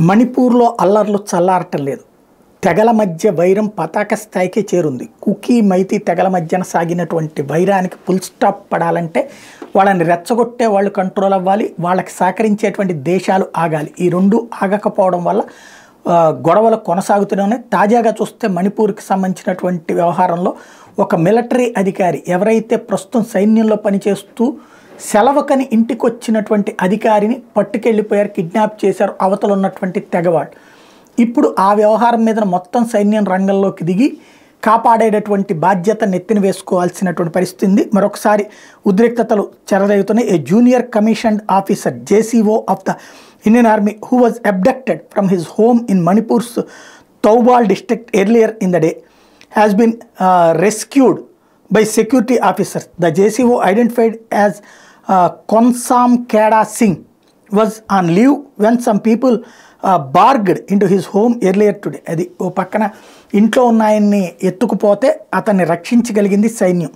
మణిపూర్లో అల్లర్లు చల్లారటం లేదు. తెగల మధ్య వైరం పతాక స్థాయికే చేరుంది. కుకీ మైతీ తెగల మధ్యన సాగినటువంటి వైరానికి ఫుల్ స్టాప్ పడాలంటే వాళ్ళని రెచ్చగొట్టే వాళ్ళు కంట్రోల్ అవ్వాలి, వాళ్ళకి సహకరించేటువంటి దేశాలు ఆగాలి. ఈ రెండు ఆగకపోవడం వల్ల గొడవలు కొనసాగుతూనే. తాజాగా చూస్తే మణిపూర్కి సంబంధించినటువంటి వ్యవహారంలో ఒక మిలిటరీ అధికారి ఎవరైతే ప్రస్తుతం సైన్యంలో పనిచేస్తూ సెలవుకని ఇంటికి వచ్చినటువంటి అధికారిని పట్టుకెళ్ళిపోయారు, కిడ్నాప్ చేశారు అవతల ఉన్నటువంటి తెగవాళ్ళు. ఇప్పుడు ఆ వ్యవహారం మీద మొత్తం సైన్యం రంగంలోకి దిగి కాపాడేటటువంటి బాధ్యత నెత్తిన వేసుకోవాల్సినటువంటి పరిస్థితి ఉంది. మరొకసారి ఉద్రిక్తతలు చెలరేగుతున్నాయి. A junior commissioned officer JCO of the Indian army who was abducted from his home in Manipur's Thoubal district earlier in the day has been rescued by security officers. The JCO identified as Konsam Kheda Singh was on leave when some people barged into his home earlier today. అది ఓ పక్కన ఇంట్లో ఉన్న ఆయన్ని ఎత్తుకుపోతే అతన్ని రక్షించగలిగింది సైన్యం.